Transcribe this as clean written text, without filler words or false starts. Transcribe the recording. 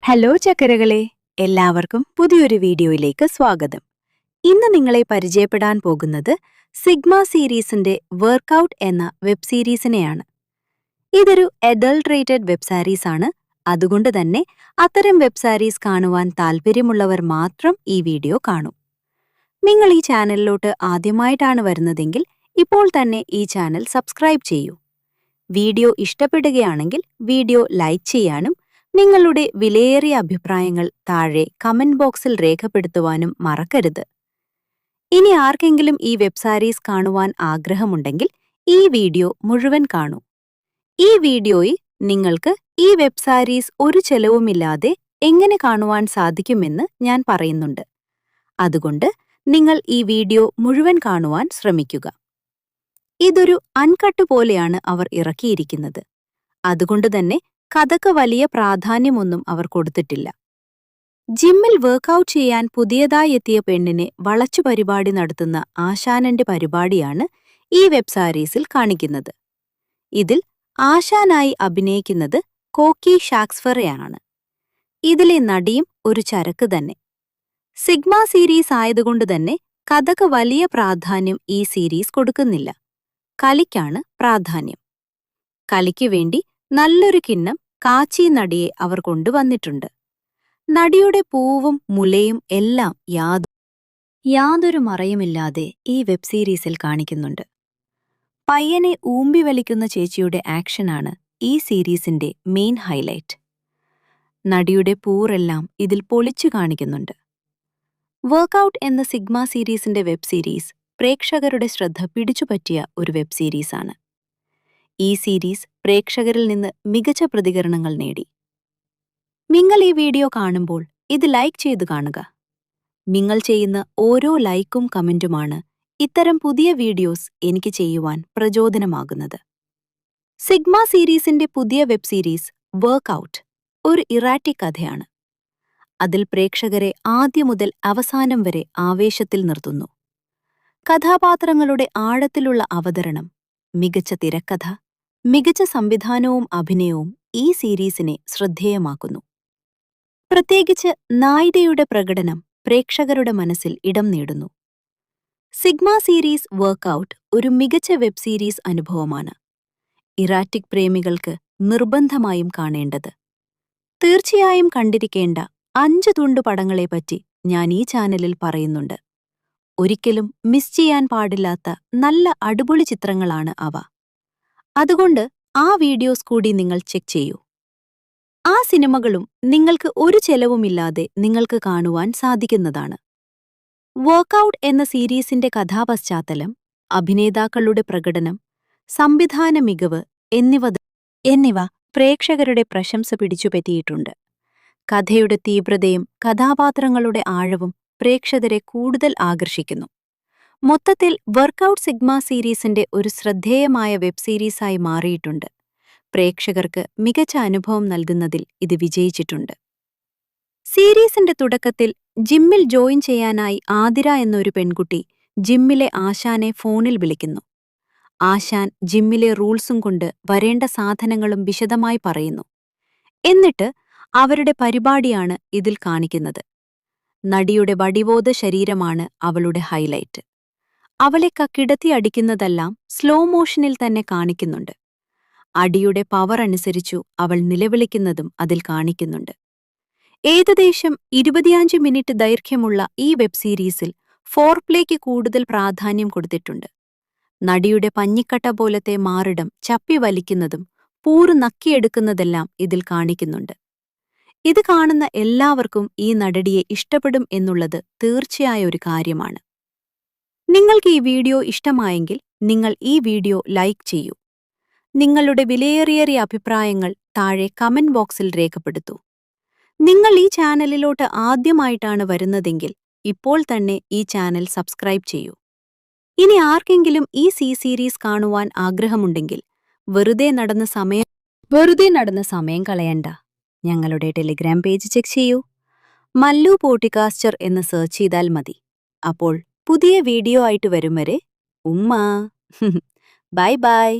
Hello ചക്കരകളെ, എല്ലാവർക്കും പുതിയൊരു വീഡിയോയിലേക്ക് സ്വാഗതം. ഇന്ന് നിങ്ങളെ പരിചയപ്പെടാൻ പോകുന്നത് സിഗ്മ സീരീസിന്റെ വർക്കൗട്ട് എന്ന വെബ് സീരീസിനെയാണ്. ഇതൊരു അഡൾട്രേറ്റഡ് വെബ് സീരീസ് ആണ്. അതുകൊണ്ട് തന്നെ അത്തരം വെബ് സീരീസ് കാണുവാൻ താല്പര്യമുള്ളവർ മാത്രം ഈ വീഡിയോ കാണൂ. നിങ്ങൾ ഈ ചാനലിലോട്ട് ആദ്യമായിട്ടാണ് വരുന്നതെങ്കിൽ ഇപ്പോൾ തന്നെ ഈ ചാനൽ സബ്സ്ക്രൈബ് ചെയ്യൂ. വീഡിയോ ഇഷ്ടപ്പെടുകയാണെങ്കിൽ വീഡിയോ ലൈക്ക് ചെയ്യാനും നിങ്ങളുടെ വിലയേറിയ അഭിപ്രായങ്ങൾ താഴെ കമന്റ് ബോക്സിൽ രേഖപ്പെടുത്തുവാനും മറക്കരുത്. ഇനി ആർക്കെങ്കിലും ഈ വെബ് സീരീസ് കാണുവാൻ ആഗ്രഹമുണ്ടെങ്കിൽ ഈ വീഡിയോ മുഴുവൻ കാണൂ. ഈ വീഡിയോയിൽ നിങ്ങൾക്ക് ഈ വെബ് സീരീസ് ഒരു ചെലവുമില്ലാതെ എങ്ങനെ കാണുവാൻ സാധിക്കുമെന്ന് ഞാൻ പറയുന്നുണ്ട്. അതുകൊണ്ട് നിങ്ങൾ ഈ വീഡിയോ മുഴുവൻ കാണുവാൻ ശ്രമിക്കുക. ഇതൊരു അൺകട്ട് പോലെയാണ് അവർ ഇറക്കിയിരിക്കുന്നത്. അതുകൊണ്ട് തന്നെ കഥക്ക് വലിയ പ്രാധാന്യമൊന്നും അവർ കൊടുത്തിട്ടില്ല. ജിമ്മിൽ വർക്കൗട്ട് ചെയ്യാൻ പുതിയതായി എത്തിയ പെണ്ണിനെ വളച്ചു പരിപാടി നടത്തുന്ന ആശാനന്റെ പരിപാടിയാണ് ഈ വെബ് സീരീസിൽ കാണിക്കുന്നത്. ഇതിൽ ആശാനായി അഭിനയിക്കുന്നത് കോക്കി ഷാക്സ്ഫറയാണ്. ഇതിലെ നടിയും ഒരു ചരക്ക് തന്നെ. സിഗ്മ സീരീസ് ആയതുകൊണ്ട് തന്നെ കഥക്ക് വലിയ പ്രാധാന്യം ഈ സീരീസ് കൊടുക്കുന്നില്ല. കളിക്കാണ് പ്രാധാന്യം. കളിക്കു വേണ്ടി നല്ലൊരു കിണ്ണം കാച്ചി നടിയെ അവർ കൊണ്ടുവന്നിട്ടുണ്ട്. നടിയുടെ പൂവും മുലയും എല്ലാം യാതൊരു മറയുമില്ലാതെ ഈ വെബ് സീരീസിൽ കാണിക്കുന്നുണ്ട്. പയ്യനെ ഊമ്പി വലിക്കുന്ന ചേച്ചിയുടെ ആക്ഷനാണ് ഈ സീരീസിന്റെ മെയിൻ ഹൈലൈറ്റ്. നടിയുടെ പൂറെല്ലാം ഇതിൽ പൊളിച്ചു കാണിക്കുന്നുണ്ട്. വർക്കൗട്ട് എന്ന സിഗ്മ സീരീസിന്റെ വെബ് സീരീസ് പ്രേക്ഷകരുടെ ശ്രദ്ധ പിടിച്ചുപറ്റിയ ഒരു വെബ് സീരീസാണ്. ഈ സീരീസ് പ്രേക്ഷകരിൽ നിന്ന് മികച്ച പ്രതികരണങ്ങൾ നേടി. നിങ്ങൾ ഈ വീഡിയോ കാണുമ്പോൾ ഇത് ലൈക്ക് ചെയ്തു കാണുക. നിങ്ങൾ ചെയ്യുന്ന ഓരോ ലൈക്കും കമന്റുമാണ് ഇത്തരം പുതിയ വീഡിയോസ് എനിക്ക് ചെയ്യുവാൻ പ്രചോദനമാകുന്നത്. സിഗ്മ സീരീസിന്റെ പുതിയ വെബ് സീരീസ് വർക്കൗട്ട് ഒരു ഇറാറ്റിക് കഥയാണ്. അതിൽ പ്രേക്ഷകരെ ആദ്യം മുതൽ അവസാനം വരെ ആവേശത്തിൽ നിർത്തുന്നു. കഥാപാത്രങ്ങളുടെ ആഴത്തിലുള്ള അവതരണം, മികച്ച തിരക്കഥ, മികച്ച സംവിധാനവും അഭിനയവും ഈ സീരീസിനെ ശ്രദ്ധേയമാക്കുന്നു. പ്രത്യേകിച്ച് നായികയുടെ പ്രകടനം പ്രേക്ഷകരുടെ മനസ്സിൽ ഇടം നേടുന്നു. സിഗ്മ സീരീസ് വർക്കൗട്ട് ഒരു മികച്ച വെബ് സീരീസ് അനുഭവമാണ്. ഇറാറ്റിക് പ്രേമികൾക്ക് നിർബന്ധമായും കാണേണ്ടത്. തീർച്ചയായും കണ്ടിരിക്കേണ്ട 5 തുണ്ടു പടങ്ങളെപ്പറ്റി ഞാൻ ഈ ചാനലിൽ പറയുന്നുണ്ട്. ഒരിക്കലും മിസ് ചെയ്യാൻ പാടില്ലാത്ത നല്ല അടിപൊളി ചിത്രങ്ങളാണ് അവ. അതുകൊണ്ട് ആ വീഡിയോസ് കൂടി നിങ്ങൾ ചെക്ക് ചെയ്യൂ. ആ സിനിമകളും നിങ്ങൾക്ക് ഒരു ചെലവുമില്ലാതെ നിങ്ങൾക്ക് കാണുവാൻ സാധിക്കുന്നതാണ്. വർക്കൗട്ട് എന്ന സീരീസിന്റെ കഥാപശ്ചാത്തലം, അഭിനേതാക്കളുടെ പ്രകടനം, സംവിധാന മികവ് എന്നിവ പ്രേക്ഷകരുടെ പ്രശംസ പിടിച്ചുപറ്റിയിട്ടുണ്ട്. കഥയുടെ തീവ്രതയും കഥാപാത്രങ്ങളുടെ ആഴവും പ്രേക്ഷകരെ കൂടുതൽ ആകർഷിക്കുന്നു. മൊത്തത്തിൽ വർക്കൗട്ട് സിഗ്മ സീരീസിന്റെ ഒരു ശ്രദ്ധേയമായ വെബ് സീരീസായി മാറിയിട്ടുണ്ട്. പ്രേക്ഷകർക്ക് മികച്ച അനുഭവം നൽകുന്നതിൽ ഇത് വിജയിച്ചിട്ടുണ്ട്. സീരീസിന്റെ തുടക്കത്തിൽ ജിമ്മിൽ ജോയിൻ ചെയ്യാനായി ആതിര എന്നൊരു പെൺകുട്ടി ജിമ്മിലെ ആശാനെ ഫോണിൽ വിളിക്കുന്നു. ആശാൻ ജിമ്മിലെ റൂൾസും കൊണ്ട് വരേണ്ട സാധനങ്ങളും വിശദമായി പറയുന്നു. എന്നിട്ട് അവരുടെ പരിപാടിയാണ് ഇതിൽ കാണിക്കുന്നത്. നടിയുടെ വടിവോത ശരീരമാണ് അവളുടെ ഹൈലൈറ്റ്. അവളെ കിടത്തി അടിക്കുന്നതെല്ലാം സ്ലോ മോഷനിൽ തന്നെ കാണിക്കുന്നുണ്ട്. അടിയുടെ പവർ അനുസരിച്ചു അവൾ നിലവിളിക്കുന്നതും അതിൽ കാണിക്കുന്നുണ്ട്. ഏകദേശം 25 മിനിറ്റ് ദൈർഘ്യമുള്ള ഈ വെബ് സീരീസിൽ ഫോർപ്ലേക്ക് കൂടുതൽ പ്രാധാന്യം കൊടുത്തിട്ടുണ്ട്. നടിയുടെ പഞ്ഞിക്കട്ട പോലത്തെ മാറിടം ചപ്പി വലിക്കുന്നതും പൂറ് നക്കിയെടുക്കുന്നതെല്ലാം ഇതിൽ കാണിക്കുന്നുണ്ട്. ഇത് കാണുന്ന എല്ലാവർക്കും ഈ നടടിയെ ഇഷ്ടപ്പെടും എന്നുള്ളത് തീർച്ചയായ ഒരു കാര്യമാണ്. നിങ്ങൾക്ക് ഈ വീഡിയോ ഇഷ്ടമായെങ്കിൽ നിങ്ങൾ ഈ വീഡിയോ ലൈക്ക് ചെയ്യൂ. നിങ്ങളുടെ വിലയേറിയ അഭിപ്രായങ്ങൾ താഴെ കമന്റ് ബോക്സിൽ രേഖപ്പെടുത്തൂ. നിങ്ങൾ ഈ ചാനലിലോട്ട് ആദ്യമായിട്ടാണ് വരുന്നതെങ്കിൽ ഇപ്പോൾ തന്നെ ഈ ചാനൽ സബ്സ്ക്രൈബ് ചെയ്യൂ. ഇനി ആർക്കെങ്കിലും ഈ സീരീസ് കാണുവാൻ ആഗ്രഹമുണ്ടെങ്കിൽ വെറുതെ നടന്ന സമയം കളയണ്ട. ഞങ്ങളുടെ ടെലിഗ്രാം പേജ് ചെക്ക് ചെയ്യൂ. മല്ലു പോഡ്കാസ്റ്റർ എന്ന് സെർച്ച് ചെയ്താൽ മതി. അപ്പോൾ പുതിയ വീഡിയോ ആയിട്ട് വരും വരെ ഉമ്മ. Bye bye.